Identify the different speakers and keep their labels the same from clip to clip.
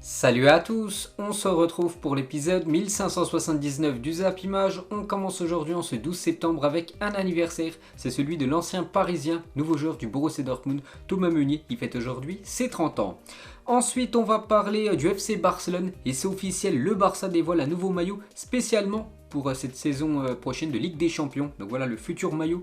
Speaker 1: Salut à tous, on se retrouve pour l'épisode 1579 du Zap Image. On commence aujourd'hui en ce 12 septembre avec un anniversaire, c'est celui de l'ancien parisien, nouveau joueur du Borussia Dortmund, Thomas Meunier, il fête aujourd'hui ses 30 ans. Ensuite on va parler du FC Barcelone et c'est officiel, le Barça dévoile un nouveau maillot spécialement pour cette saison prochaine de Ligue des Champions. Donc voilà le futur maillot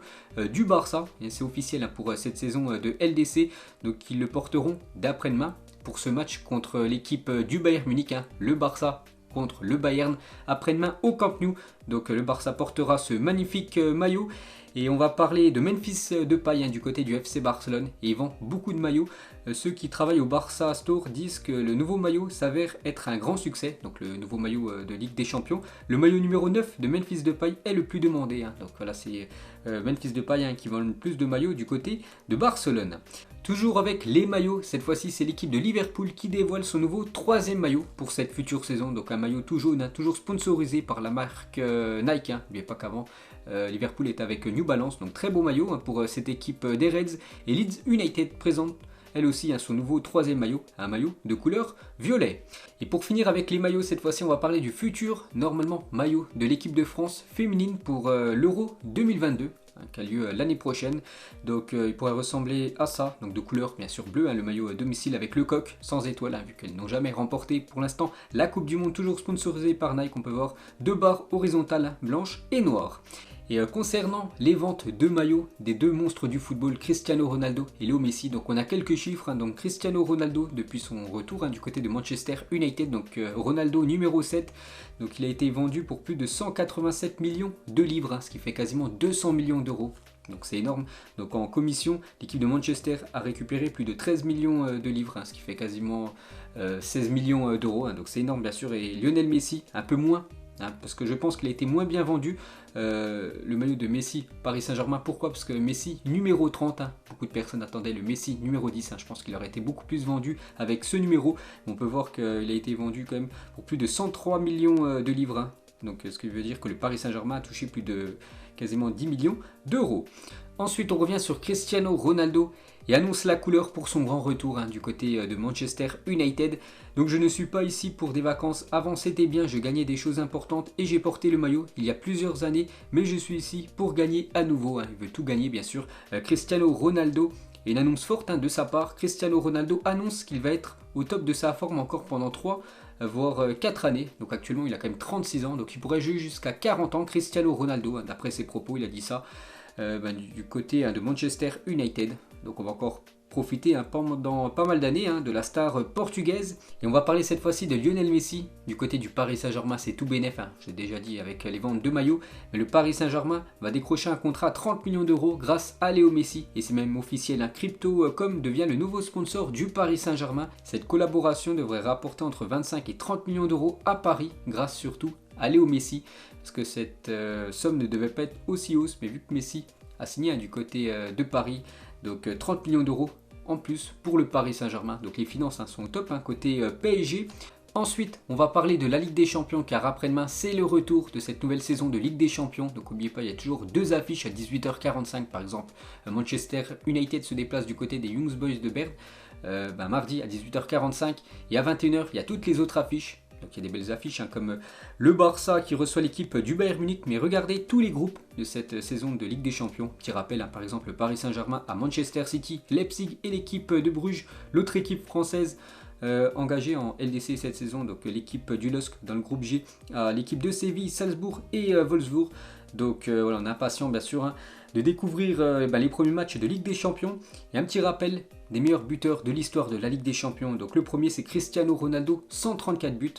Speaker 1: du Barça, et c'est officiel pour cette saison de LDC, donc ils le porteront d'après-demain pour ce match contre l'équipe du Bayern Munich, le Barça contre le Bayern après-demain au Camp Nou. Donc le Barça portera ce magnifique maillot. Et on va parler de Memphis Depay du côté du FC Barcelone. Et ils vendent beaucoup de maillots. Ceux qui travaillent au Barça Store disent que le nouveau maillot s'avère être un grand succès. Donc le nouveau maillot de Ligue des Champions. Le maillot numéro 9 de Memphis Depay est le plus demandé. Donc voilà, c'est Memphis Depay qui vend le plus de maillots du côté de Barcelone. Toujours avec les maillots, cette fois-ci c'est l'équipe de Liverpool qui dévoile son nouveau troisième maillot pour cette future saison. Donc un maillot tout jaune, toujours sponsorisé par la marque Nike. N'oubliez pas qu'avant Liverpool est avec New Balance, donc très beau maillot pour cette équipe des Reds. Et Leeds United présente elle aussi son nouveau troisième maillot, un maillot de couleur violet. Et pour finir avec les maillots, cette fois-ci on va parler du futur, normalement maillot de l'équipe de France féminine pour l'Euro 2022. Qui a lieu l'année prochaine, donc il pourrait ressembler à ça, donc de couleur bien sûr bleu, le maillot à domicile avec le coq sans étoile, vu qu'elles n'ont jamais remporté pour l'instant la Coupe du Monde, toujours sponsorisée par Nike. On peut voir deux barres horizontales blanches et noires. Et concernant les ventes de maillots des deux monstres du football, Cristiano Ronaldo et Léo Messi, donc on a quelques chiffres. Donc Cristiano Ronaldo depuis son retour du côté de Manchester United, donc Ronaldo numéro 7, donc il a été vendu pour plus de 187 millions de livres, ce qui fait quasiment 200 millions d'euros. Donc c'est énorme. Donc en commission, l'équipe de Manchester a récupéré plus de 13 millions de livres, ce qui fait quasiment 16 millions d'euros. Donc c'est énorme bien sûr. Et Lionel Messi, un peu moins. Parce que je pense qu'il a été moins bien vendu, le maillot de Messi Paris Saint-Germain. Pourquoi? Parce que Messi numéro 30, beaucoup de personnes attendaient le Messi numéro 10, je pense qu'il aurait été beaucoup plus vendu avec ce numéro. On peut voir qu'il a été vendu quand même pour plus de 103 millions de livres, donc ce qui veut dire que le Paris Saint-Germain a touché plus de quasiment 10 millions d'euros. Ensuite on revient sur Cristiano Ronaldo et annonce la couleur pour son grand retour du côté de Manchester United. Donc je ne suis pas ici pour des vacances, avant c'était bien, je gagnais des choses importantes et j'ai porté le maillot il y a plusieurs années, mais je suis ici pour gagner à nouveau, il veut tout gagner bien sûr. Cristiano Ronaldo, et une annonce forte de sa part, Cristiano Ronaldo annonce qu'il va être au top de sa forme encore pendant 3 voire 4 années, donc actuellement il a quand même 36 ans, donc il pourrait jouer jusqu'à 40 ans, Cristiano Ronaldo, d'après ses propos il a dit ça. Du côté de Manchester United. Donc on va encore profiter pendant pas mal d'années de la star portugaise. Et on va parler cette fois-ci de Lionel Messi. Du côté du Paris Saint-Germain, c'est tout bénef, j'ai déjà dit avec les ventes de maillots. Mais le Paris Saint-Germain va décrocher un contrat à 30 millions d'euros grâce à Léo Messi. Et c'est même officiel, Crypto.com devient le nouveau sponsor du Paris Saint-Germain. Cette collaboration devrait rapporter entre 25 et 30 millions d'euros à Paris, grâce surtout à Léo Messi, parce que cette somme ne devait pas être aussi hausse, mais vu que Messi a signé du côté de Paris, donc 30 millions d'euros en plus pour le Paris Saint-Germain, donc les finances sont au top côté PSG. Ensuite, on va parler de la Ligue des Champions, car après-demain, c'est le retour de cette nouvelle saison de Ligue des Champions. Donc n'oubliez pas, il y a toujours deux affiches à 18h45, par exemple. Manchester United se déplace du côté des Young Boys de Berne, mardi à 18h45, et à 21h, il y a toutes les autres affiches. Donc il y a des belles affiches comme le Barça qui reçoit l'équipe du Bayern Munich. Mais regardez tous les groupes de cette saison de Ligue des Champions. Petit rappel, par exemple le Paris Saint-Germain à Manchester City, Leipzig et l'équipe de Bruges. L'autre équipe française engagée en LDC cette saison, donc l'équipe du LOSC dans le groupe G, l'équipe de Séville, Salzbourg et Wolfsburg. Donc voilà, on est impatient bien sûr de découvrir les premiers matchs de Ligue des Champions. Et un petit rappel des meilleurs buteurs de l'histoire de la Ligue des Champions. Donc le premier c'est Cristiano Ronaldo, 134 buts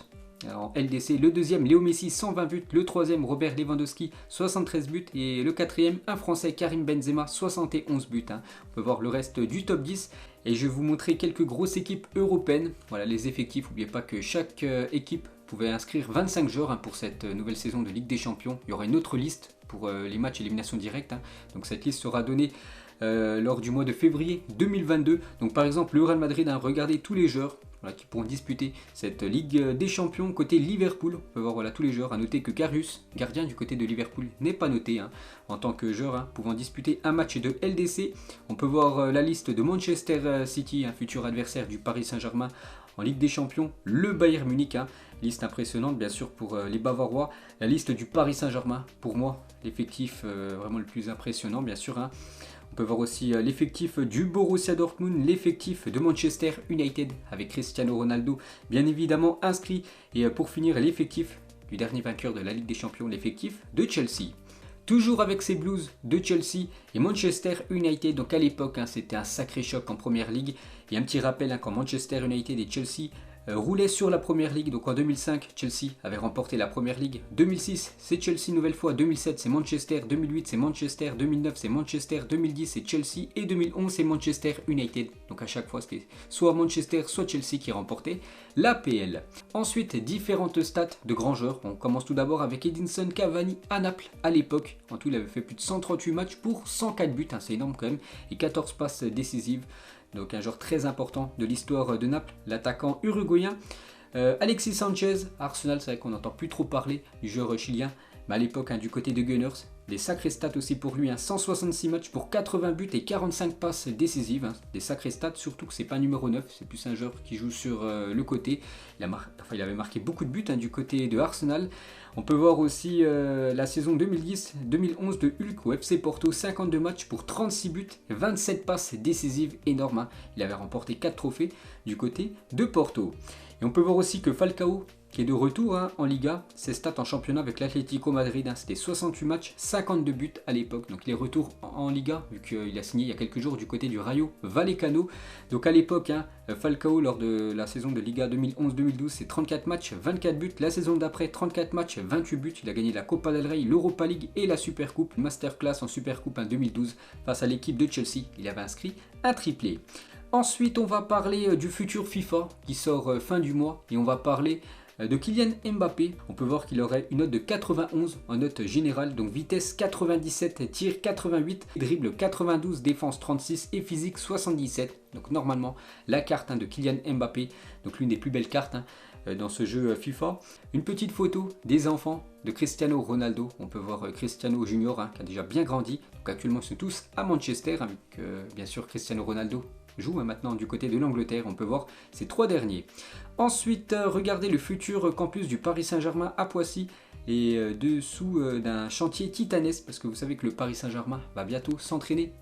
Speaker 1: en LDC. Le deuxième Léo Messi, 120 buts. Le troisième Robert Lewandowski, 73 buts. Et le quatrième, un Français, Karim Benzema, 71 buts. On peut voir le reste du top 10. Et je vais vous montrer quelques grosses équipes européennes. Voilà les effectifs. N'oubliez pas que chaque équipe pouvait inscrire 25 joueurs pour cette nouvelle saison de Ligue des Champions. Il y aura une autre liste pour les matchs élimination directe. Donc cette liste sera donnée lors du mois de février 2022. Donc par exemple le Real Madrid, regardez tous les joueurs qui pourront disputer cette Ligue des Champions. Côté Liverpool, on peut voir tous les joueurs. À noter que Karius, gardien du côté de Liverpool, n'est pas noté en tant que joueur pouvant disputer un match de LDC. On peut voir la liste de Manchester City, un futur adversaire du Paris Saint-Germain En Ligue des Champions, le Bayern Munich, hein. Liste impressionnante bien sûr pour les Bavarois. La liste du Paris Saint-Germain, pour moi, l'effectif vraiment le plus impressionnant bien sûr, hein. On peut voir aussi l'effectif du Borussia Dortmund, l'effectif de Manchester United avec Cristiano Ronaldo bien évidemment inscrit. Et pour finir, l'effectif du dernier vainqueur de la Ligue des Champions, l'effectif de Chelsea. Toujours avec ces Blues de Chelsea et Manchester United, donc à l'époque hein, c'était un sacré choc en première ligue. Et un petit rappel, hein, quand Manchester United et Chelsea roulaient sur la première ligue, donc en 2005 Chelsea avait remporté la première ligue, 2006 c'est Chelsea une nouvelle fois, 2007 c'est Manchester, 2008 c'est Manchester, 2009 c'est Manchester, 2010 c'est Chelsea et 2011 c'est Manchester United. Donc à chaque fois c'était soit Manchester soit Chelsea qui remportait l'APL. Ensuite différentes stats de grands joueurs. On commence tout d'abord avec Edinson Cavani à Naples à l'époque. En tout il avait fait plus de 138 matchs pour 104 buts, hein, c'est énorme quand même, et 14 passes décisives. Donc un joueur très important de l'histoire de Naples, l'attaquant uruguayen. Alexis Sanchez, Arsenal, c'est vrai qu'on n'entend plus trop parler du joueur chilien, mais à l'époque hein, du côté de Gunners, des sacrés stats aussi pour lui, hein, 166 matchs pour 80 buts et 45 passes décisives, hein, des sacrés stats, surtout que c'est pas numéro 9, c'est plus un joueur qui joue sur le côté. Il avait marqué beaucoup de buts hein, du côté de Arsenal. On peut voir aussi la saison 2010-2011 de Hulk au FC Porto, 52 matchs pour 36 buts, 27 passes décisives, énormes, hein. Il avait remporté 4 trophées du côté de Porto. Et on peut voir aussi que Falcao, qui est de retour hein, en Liga, ses stats en championnat avec l'Atlético Madrid, hein, c'était 68 matchs, 52 buts à l'époque. Donc il est retour en Liga, vu qu'il a signé il y a quelques jours du côté du Rayo Vallecano. Donc à l'époque, hein, Falcao, lors de la saison de Liga 2011-2012, c'est 34 matchs, 24 buts. La saison d'après, 34 matchs, 28 buts. Il a gagné la Copa del Rey, l'Europa League et la Supercoupe, Masterclass en Supercoupe en 2012 face à l'équipe de Chelsea. Il avait inscrit un triplé. Ensuite, on va parler du futur FIFA qui sort fin du mois et on va parler de Kylian Mbappé. On peut voir qu'il aurait une note de 91 en note générale, donc vitesse 97, tir 88, dribble 92, défense 36 et physique 77. Donc normalement la carte hein, de Kylian Mbappé, donc l'une des plus belles cartes hein, dans ce jeu FIFA. Une petite photo des enfants de Cristiano Ronaldo. On peut voir Cristiano Junior hein, qui a déjà bien grandi. Donc actuellement ils sont tous à Manchester avec bien sûr Cristiano Ronaldo joue maintenant du côté de l'Angleterre, on peut voir ces 3 derniers. Ensuite, regardez le futur campus du Paris Saint-Germain à Poissy et dessous d'un chantier titanesque, parce que vous savez que le Paris Saint-Germain va bientôt s'entraîner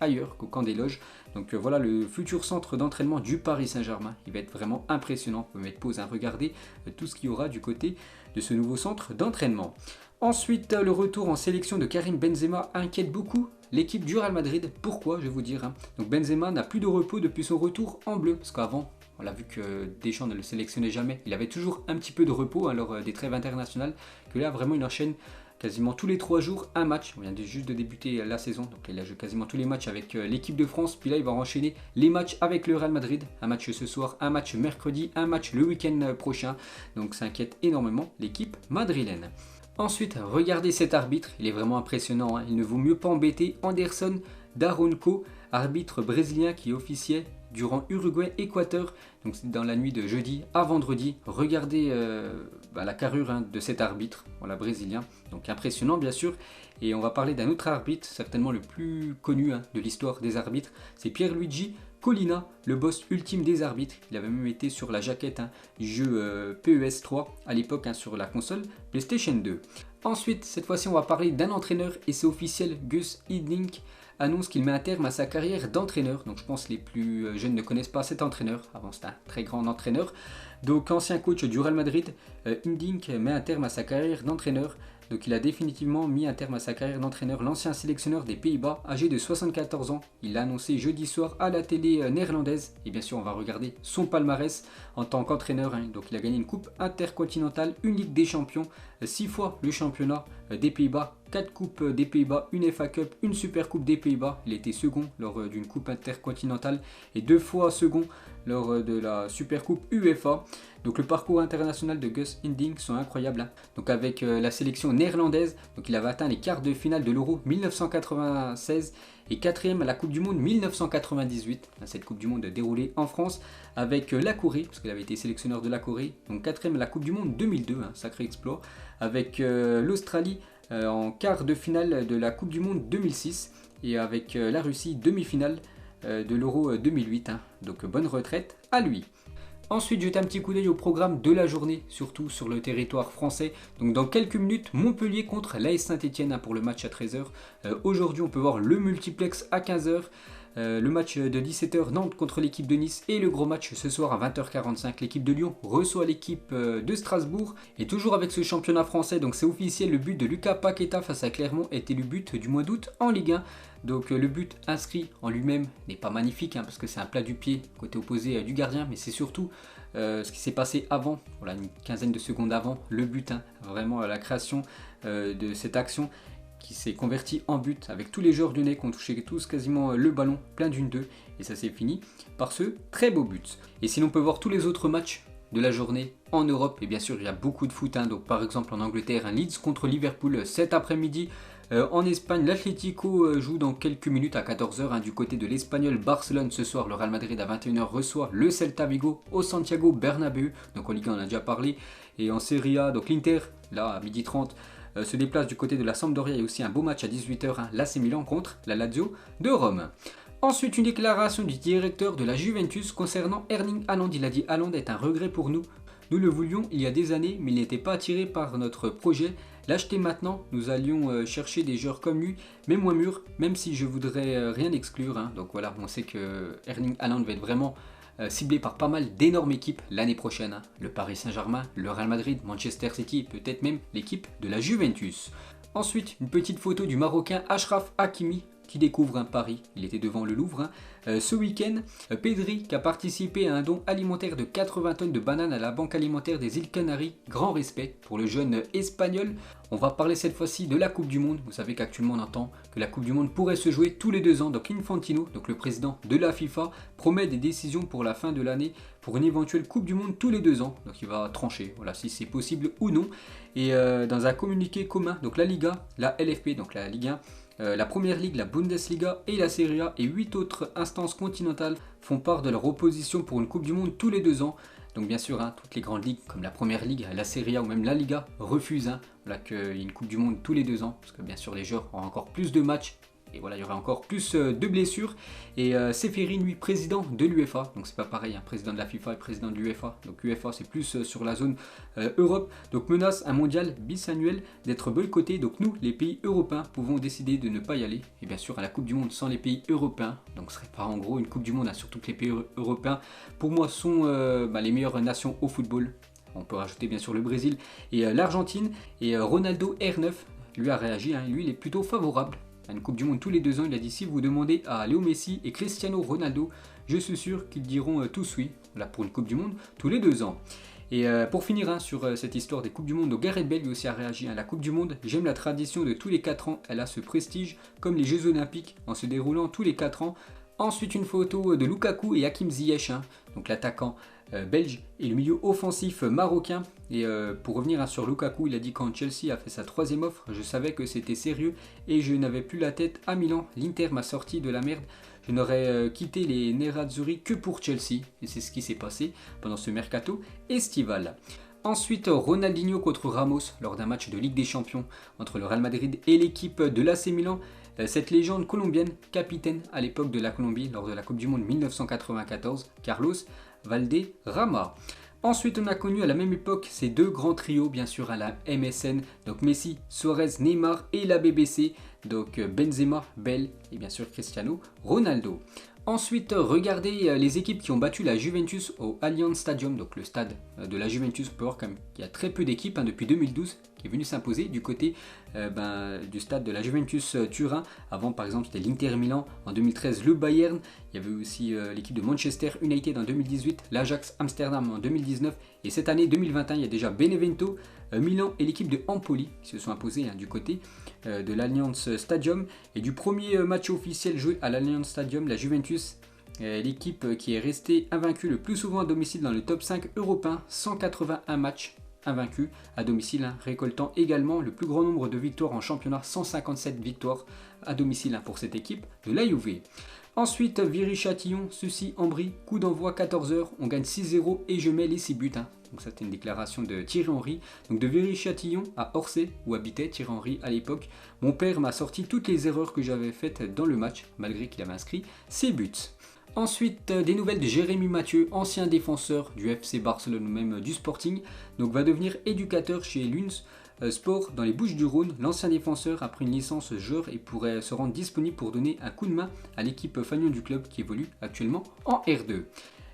Speaker 1: ailleurs qu'au camp des loges. Donc voilà le futur centre d'entraînement du Paris Saint-Germain. Il va être vraiment impressionnant. Vous pouvez mettre pause à regarder tout ce qu'il y aura du côté de ce nouveau centre d'entraînement. Ensuite, le retour en sélection de Karim Benzema inquiète beaucoup l'équipe du Real Madrid. Pourquoi, je vais vous dire hein. Donc Benzema n'a plus de repos depuis son retour en bleu, parce qu'avant, on l'a vu que Deschamps ne le sélectionnait jamais. Il avait toujours un petit peu de repos hein, lors des trêves internationales, que là vraiment il enchaîne quasiment tous les 3 jours un match. On vient juste de débuter la saison, donc il a joué quasiment tous les matchs avec l'équipe de France. Puis là il va enchaîner les matchs avec le Real Madrid, un match ce soir, un match mercredi, un match le week-end prochain. Donc ça inquiète énormément l'équipe madrilène. Ensuite, regardez cet arbitre, il est vraiment impressionnant, hein. Il ne vaut mieux pas embêter Anderson Daronco, arbitre brésilien qui officiait durant Uruguay-Équateur, donc c'est dans la nuit de jeudi à vendredi. Regardez la carrure hein, de cet arbitre, voilà, brésilien, donc impressionnant bien sûr. Et on va parler d'un autre arbitre, certainement le plus connu hein, de l'histoire des arbitres, c'est Pierluigi Collina, le boss ultime des arbitres. Il avait même été sur la jaquette hein, du jeu PES 3 à l'époque hein, sur la console PlayStation 2. Ensuite, cette fois-ci, on va parler d'un entraîneur et c'est officiel. Gus Hiddink annonce qu'il met un terme à sa carrière d'entraîneur. Donc je pense que les plus jeunes ne connaissent pas cet entraîneur. Avant, c'était un très grand entraîneur. Donc ancien coach du Real Madrid, Hiddink met un terme à sa carrière d'entraîneur. Donc il a définitivement mis un terme à sa carrière d'entraîneur. L'ancien sélectionneur des Pays-Bas, âgé de 74 ans, il l'a annoncé jeudi soir à la télé néerlandaise. Et bien sûr, on va regarder son palmarès en tant qu'entraîneur. Hein. Donc il a gagné une coupe intercontinentale, une Ligue des Champions, 6 fois le championnat des Pays-Bas, 4 coupes des Pays-Bas, une FA Cup, une Super Coupe des Pays-Bas. Il était second lors d'une coupe intercontinentale et 2 fois second lors de la Super Coupe UEFA. Donc le parcours international de Gus Hiddink sont incroyables. Hein. Donc avec la sélection néerlandaise, donc il avait atteint les quarts de finale de l'Euro 1996 et 4e à la Coupe du Monde 1998. Cette Coupe du Monde déroulée en France avec la Corée, parce qu'il avait été sélectionneur de la Corée. Donc 4e à la Coupe du Monde 2002, un sacré exploit. Avec l'Australie en quart de finale de la Coupe du Monde 2006 et avec la Russie demi-finale de l'Euro 2008. Hein. Donc bonne retraite à lui. Ensuite, jetez un petit coup d'œil au programme de la journée, surtout sur le territoire français. Donc dans quelques minutes, Montpellier contre l'AS Saint-Etienne pour le match à 13h. Aujourd'hui, on peut voir le multiplex à 15h. Le match de 17h, Nantes contre l'équipe de Nice. Et le gros match ce soir à 20h45, l'équipe de Lyon reçoit l'équipe de Strasbourg. Et toujours avec ce championnat français, donc c'est officiel, le but de Lucas Paqueta face à Clermont était le but du mois d'août en Ligue 1. Donc le but inscrit en lui-même n'est pas magnifique parce que c'est un plat du pied côté opposé du gardien, mais c'est surtout ce qui s'est passé avant, voilà, une quinzaine de secondes avant le but, vraiment la création de cette action qui s'est convertie en but avec tous les joueurs lyonnais qui ont touché tous quasiment le ballon, plein d'une deux, et ça s'est fini par ce très beau but. Et si l'on peut voir tous les autres matchs de la journée en Europe, et bien sûr il y a beaucoup de foot, donc par exemple en Angleterre, un Leeds contre Liverpool cet après-midi. En Espagne, l'Atlético joue dans quelques minutes à 14h. Du côté de l'Espagnol, Barcelone ce soir, le Real Madrid à 21h reçoit le Celta Vigo au Santiago Bernabéu. Donc en Ligue 1 on a déjà parlé. Et en Serie A, donc l'Inter, là à 12h30, se déplace du côté de la Sampdoria. Il y a aussi un beau match à 18h, l'AC Milan contre la Lazio de Rome. Ensuite, une déclaration du directeur de la Juventus concernant Erling Haaland. Il a dit: Haaland est un regret pour nous. Nous le voulions il y a des années, mais il n'était pas attiré par notre projet. L'acheter maintenant, nous allions chercher des joueurs comme lui, mais moins mûrs, même si je voudrais rien exclure. Donc voilà, on sait que Erling Haaland va être vraiment ciblé par pas mal d'énormes équipes l'année prochaine. Le Paris Saint-Germain, le Real Madrid, Manchester City, peut-être même l'équipe de la Juventus. Ensuite, une petite photo du Marocain Achraf Hakimi qui découvre Paris. Il était devant le Louvre. Ce week-end, Pedri qui a participé à un don alimentaire de 80 tonnes de bananes à la Banque alimentaire des îles Canaries. Grand respect pour le jeune espagnol. On va parler cette fois-ci de la Coupe du Monde. Vous savez qu'actuellement on entend que la Coupe du Monde pourrait se jouer tous les 2 ans. Donc Infantino, donc le président de la FIFA, promet des décisions pour la fin de l'année pour une éventuelle Coupe du Monde tous les 2 ans. Donc il va trancher, voilà, si c'est possible ou non. Et dans un communiqué commun, donc la Liga, la LFP, donc la Ligue 1, la Première Ligue, la Bundesliga et la Serie A et 8 autres instances continentales font part de leur opposition pour une Coupe du Monde tous les 2 ans. Donc bien sûr, toutes les grandes ligues comme la Première Ligue, la Serie A ou même la Liga refusent qu'il y ait une Coupe du Monde tous les 2 ans. Parce que bien sûr les joueurs auront encore plus de matchs. Et voilà, il y aura encore plus de blessures. Et Seferin, lui, président de l'UEFA. Donc c'est pas pareil, président de la FIFA et président de l'UEFA. Donc UEFA c'est plus sur la zone Europe. Donc menace un mondial bisannuel d'être boycotté. Donc nous, les pays européens, pouvons décider de ne pas y aller. Et bien sûr à la Coupe du Monde sans les pays européens. Donc ce serait pas en gros une Coupe du Monde, surtout que les pays européens, pour moi, sont les meilleures nations au football. On peut rajouter bien sûr le Brésil et l'Argentine. Et Ronaldo R9, lui a réagi. Lui, il est plutôt favorable à une Coupe du Monde tous les 2 ans. Il a dit: si vous demandez à Léo Messi et Cristiano Ronaldo, je suis sûr qu'ils diront tous oui, voilà, pour une Coupe du Monde tous les 2 ans. Et pour finir sur cette histoire des Coupes du Monde, Gareth Bale lui aussi a réagi. La Coupe du Monde, j'aime la tradition de tous les 4 ans, elle a ce prestige comme les Jeux Olympiques en se déroulant tous les 4 ans. Ensuite, une photo de Lukaku et Hakim Ziyech, donc l'attaquant belge et le milieu offensif marocain. Et pour revenir sur Lukaku, il a dit: quand Chelsea a fait sa 3e offre, je savais que c'était sérieux et je n'avais plus la tête à Milan. L'Inter m'a sorti de la merde. Je n'aurais quitté les Nerazzurri que pour Chelsea. Et c'est ce qui s'est passé pendant ce mercato estival. Ensuite, Ronaldinho contre Ramos lors d'un match de Ligue des Champions entre le Real Madrid et l'équipe de l'AC Milan. Cette légende colombienne, capitaine à l'époque de la Colombie lors de la Coupe du Monde 1994, Carlos Valderrama. Ensuite, on a connu à la même époque ces 2 grands trios, bien sûr à la MSN, donc Messi, Suarez, Neymar, et la BBC, donc Benzema, Bale et bien sûr Cristiano Ronaldo. Ensuite, regardez les équipes qui ont battu la Juventus au Allianz Stadium, donc le stade de la Juventus. On peut voir qu'il y a très peu d'équipes depuis 2012 qui est venu s'imposer du côté du stade de la Juventus Turin. Avant, par exemple, c'était l'Inter Milan, en 2013 le Bayern, il y avait aussi l'équipe de Manchester United en 2018, l'Ajax Amsterdam en 2019 et cette année 2021 il y a déjà Benevento, Milan et l'équipe de Empoli qui se sont imposés du côté de l'Allianz Stadium. Et du premier match officiel joué à l'Allianz Stadium, la Juventus, l'équipe qui est restée invaincue le plus souvent à domicile dans le top 5 européen, 181 matchs invaincus à domicile, récoltant également le plus grand nombre de victoires en championnat, 157 victoires à domicile pour cette équipe de la Juve. Ensuite, Viry-Châtillon, Sucy-en-Brie, coup d'envoi 14h, on gagne 6-0 et je mets les 6 buts. Donc ça c'était une déclaration de Thierry Henry. Donc de Viry-Châtillon à Orsay, où habitait Thierry Henry à l'époque. Mon père m'a sorti toutes les erreurs que j'avais faites dans le match, malgré qu'il avait inscrit 6 buts. Ensuite, des nouvelles de Jérémy Mathieu, ancien défenseur du FC Barcelone ou même du Sporting, donc va devenir éducateur chez Luns Sport dans les Bouches-du-Rhône. L'ancien défenseur a pris une licence joueur et pourrait se rendre disponible pour donner un coup de main à l'équipe fanion du club qui évolue actuellement en R2.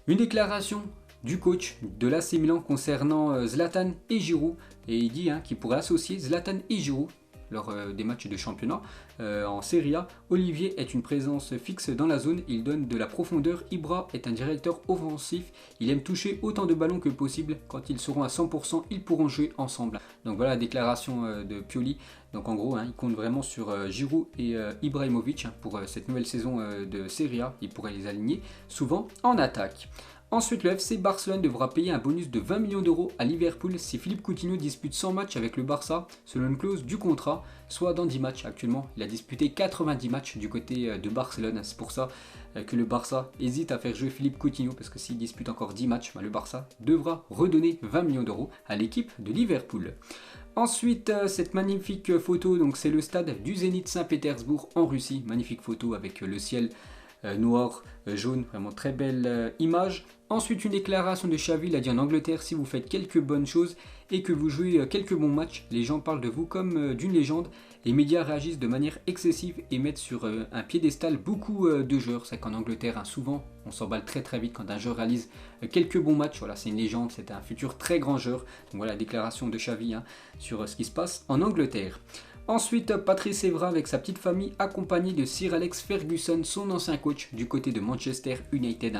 Speaker 1: Une déclaration du coach de l'AC Milan concernant Zlatan et Giroud, et il dit qu'il pourrait associer Zlatan et Giroud lors des matchs de championnat en Serie A. Olivier est une présence fixe dans la zone, il donne de la profondeur. Ibra est un directeur offensif, il aime toucher autant de ballons que possible. Quand ils seront à 100%, ils pourront jouer ensemble. Donc voilà la déclaration de Pioli. Donc en gros, il compte vraiment sur Giroud et Ibrahimovic pour cette nouvelle saison de Serie A. Il pourrait les aligner souvent en attaque. Ensuite, le FC Barcelone devra payer un bonus de 20 millions d'euros à Liverpool si Philippe Coutinho dispute 100 matchs avec le Barça, selon une clause du contrat, soit dans 10 matchs. Actuellement, il a disputé 90 matchs du côté de Barcelone. C'est pour ça que le Barça hésite à faire jouer Philippe Coutinho, parce que s'il dispute encore 10 matchs, le Barça devra redonner 20 millions d'euros à l'équipe de Liverpool. Ensuite, cette magnifique photo, donc c'est le stade du Zénith Saint-Pétersbourg en Russie. Magnifique photo avec le ciel noir, jaune, vraiment très belle image. Ensuite, une déclaration de Xavi, il a dit en Angleterre: si vous faites quelques bonnes choses et que vous jouez quelques bons matchs, les gens parlent de vous comme d'une légende. Les médias réagissent de manière excessive et mettent sur un piédestal beaucoup de joueurs. C'est qu'en Angleterre, souvent, on s'emballe très très vite quand un joueur réalise quelques bons matchs. Voilà, c'est une légende, c'est un futur très grand joueur. Donc voilà la déclaration de Xavi sur ce qui se passe en Angleterre. Ensuite, Patrice Evra avec sa petite famille, accompagné de Sir Alex Ferguson, son ancien coach du côté de Manchester United.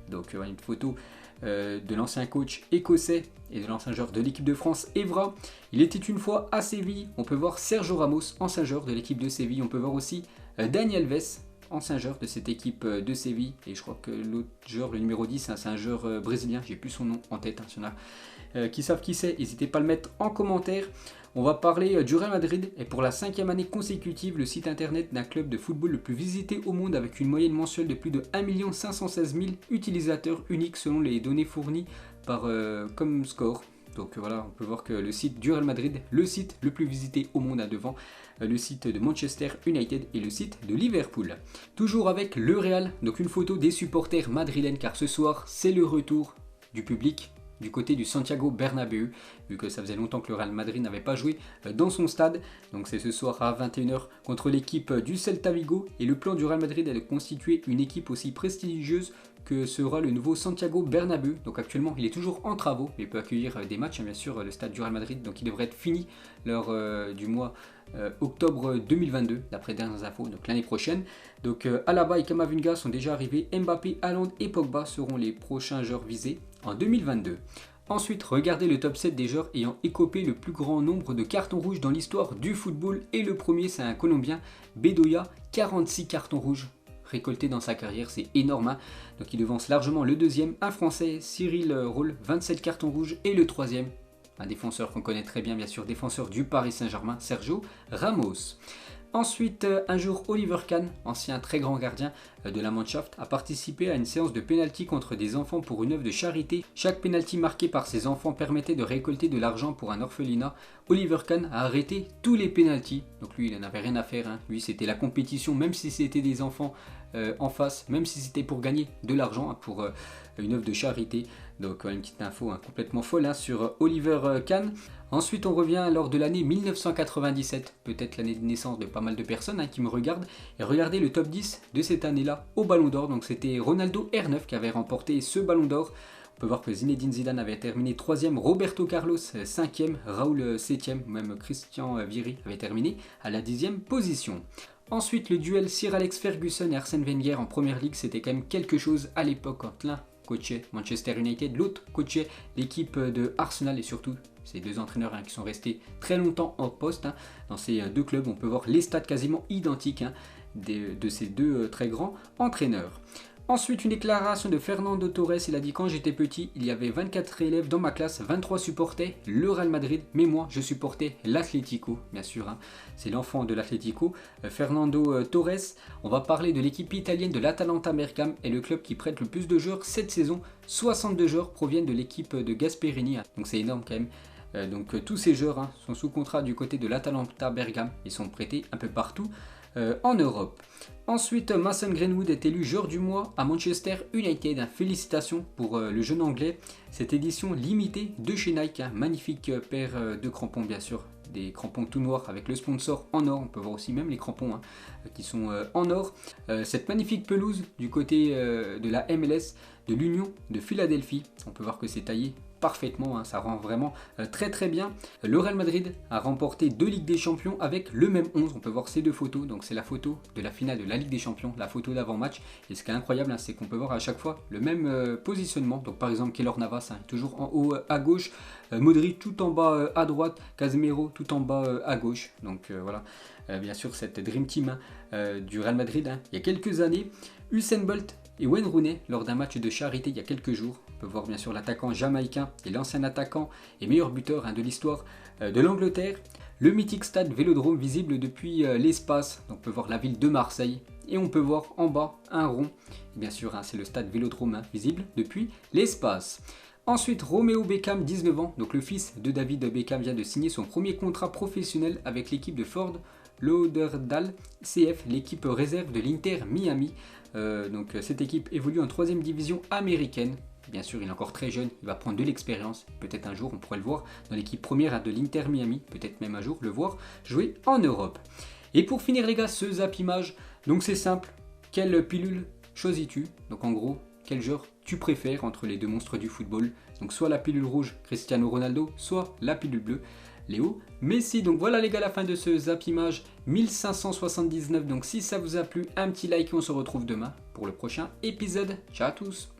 Speaker 1: Donc une photo de l'ancien coach écossais et de l'ancien joueur de l'équipe de France, Evra. Il était une fois à Séville. On peut voir Sergio Ramos, ancien joueur de l'équipe de Séville. On peut voir aussi Dani Alves, ancien joueur de cette équipe de Séville. Et je crois que l'autre joueur, le numéro 10, c'est un joueur brésilien. J'ai plus son nom en tête. Si on a qui savent qui c'est, n'hésitez pas à le mettre en commentaire. On va parler du Real Madrid, et pour la 5e année consécutive, le site internet d'un club de football le plus visité au monde, avec une moyenne mensuelle de plus de 1 516 000 utilisateurs uniques selon les données fournies par Comscore. Donc voilà, on peut voir que le site du Real Madrid, le site le plus visité au monde, devant le site de Manchester United et le site de Liverpool. Toujours avec le Real, donc une photo des supporters madrilènes, car ce soir c'est le retour du public du côté du Santiago Bernabéu, vu que ça faisait longtemps que le Real Madrid n'avait pas joué dans son stade. Donc c'est ce soir à 21 h contre l'équipe du Celta Vigo, et le plan du Real Madrid est de constituer une équipe aussi prestigieuse que sera le nouveau Santiago Bernabéu. Donc actuellement il est toujours en travaux, mais il peut accueillir des matchs, bien sûr, le stade du Real Madrid. Donc il devrait être fini lors du mois octobre 2022, d'après dernières infos, donc l'année prochaine. Donc Alaba et Camavinga sont déjà arrivés. Mbappé, Haaland et Pogba seront les prochains joueurs visés en 2022. Ensuite, regardez le top 7 des joueurs ayant écopé le plus grand nombre de cartons rouges dans l'histoire du football. Et le premier, c'est un Colombien, Bedoya, 46 cartons rouges récoltés dans sa carrière, c'est énorme. Donc il devance largement le deuxième, un Français, Cyril Roll, 27 cartons rouges, et le troisième, un défenseur qu'on connaît très bien sûr, défenseur du Paris Saint-Germain, Sergio Ramos. Ensuite, un jour, Oliver Kahn, ancien très grand gardien de la Mannschaft, a participé à une séance de pénalty contre des enfants pour une œuvre de charité. Chaque pénalty marqué par ces enfants permettait de récolter de l'argent pour un orphelinat. Oliver Kahn a arrêté tous les pénaltys, donc lui il n'en avait rien à faire. Lui c'était la compétition, même si c'était des enfants en face, même si c'était pour gagner de l'argent pour une œuvre de charité. Donc une petite info complètement folle sur Oliver Kahn. Ensuite on revient lors de l'année 1997, peut-être l'année de naissance de pas mal de personnes qui me regardent, et regardez le top 10 de cette année-là au Ballon d'Or. Donc c'était Ronaldo R9 qui avait remporté ce Ballon d'Or. On peut voir que Zinedine Zidane avait terminé 3e, Roberto Carlos 5e, Raoul 7e, même Christian Vieri avait terminé à la 10e position. Ensuite, le duel Sir Alex Ferguson et Arsène Wenger en première ligue, c'était quand même quelque chose à l'époque, quand l'un coachait Manchester United, l'autre coachait l'équipe de Arsenal, et surtout ces deux entraîneurs qui sont restés très longtemps en poste dans ces deux clubs. On peut voir les stats quasiment identiques de ces deux très grands entraîneurs. Ensuite, une déclaration de Fernando Torres, il a dit: quand j'étais petit, il y avait 24 élèves dans ma classe, 23 supportaient le Real Madrid, mais moi je supportais l'Atlético, bien sûr, c'est l'enfant de l'Atlético, Fernando Torres. On va parler de l'équipe italienne de l'Atalanta Bergame, et le club qui prête le plus de joueurs cette saison. 62 joueurs proviennent de l'équipe de Gasperini, donc c'est énorme quand même. Donc tous ces joueurs sont sous contrat du côté de l'Atalanta Bergame, ils sont prêtés un peu partout en Europe. Ensuite, Mason Greenwood est élu joueur du mois à Manchester United. Félicitations pour le jeune anglais. Cette édition limitée de chez Nike, magnifique paire de crampons bien sûr. Des crampons tout noirs avec le sponsor en or. On peut voir aussi même les crampons qui sont en or. Cette magnifique pelouse du côté de la MLS de l'Union de Philadelphie. On peut voir que c'est taillé parfaitement, ça rend vraiment très très bien. Le Real Madrid a remporté 2 Ligues des Champions avec le même 11. On peut voir ces deux photos. Donc c'est la photo de la finale de la Ligue des Champions, la photo d'avant-match. Et ce qui est incroyable, c'est qu'on peut voir à chaque fois le même positionnement. Donc par exemple Keylor Navas, toujours en haut à gauche, Modric tout en bas à droite, Casemiro tout en bas à gauche. Donc voilà, bien sûr cette Dream Team du Real Madrid il y a quelques années. Usain Bolt et Wayne Rooney lors d'un match de charité il y a quelques jours. On peut voir bien sûr l'attaquant jamaïcain et l'ancien attaquant et meilleur buteur de l'histoire de l'Angleterre. Le mythique stade Vélodrome visible depuis l'espace. Donc on peut voir la ville de Marseille et on peut voir en bas un rond. Et bien sûr c'est le stade Vélodrome visible depuis l'espace. Ensuite, Romeo Beckham, 19 ans, donc le fils de David Beckham, vient de signer son premier contrat professionnel avec l'équipe de Fort Lauderdale CF, l'équipe réserve de l'Inter Miami. Donc cette équipe évolue en 3e division américaine. Bien sûr, il est encore très jeune, il va prendre de l'expérience. Peut-être un jour, on pourrait le voir dans l'équipe première de l'Inter Miami. Peut-être même un jour le voir jouer en Europe. Et pour finir les gars, ce Zap Image, donc c'est simple. Quelle pilule choisis-tu? Donc en gros, quel joueur tu préfères entre les deux monstres du football? Donc soit la pilule rouge Cristiano Ronaldo, soit la pilule bleue Léo Messi. Donc voilà les gars, la fin de ce Zap Image 1579. Donc si ça vous a plu, un petit like et on se retrouve demain pour le prochain épisode. Ciao à tous.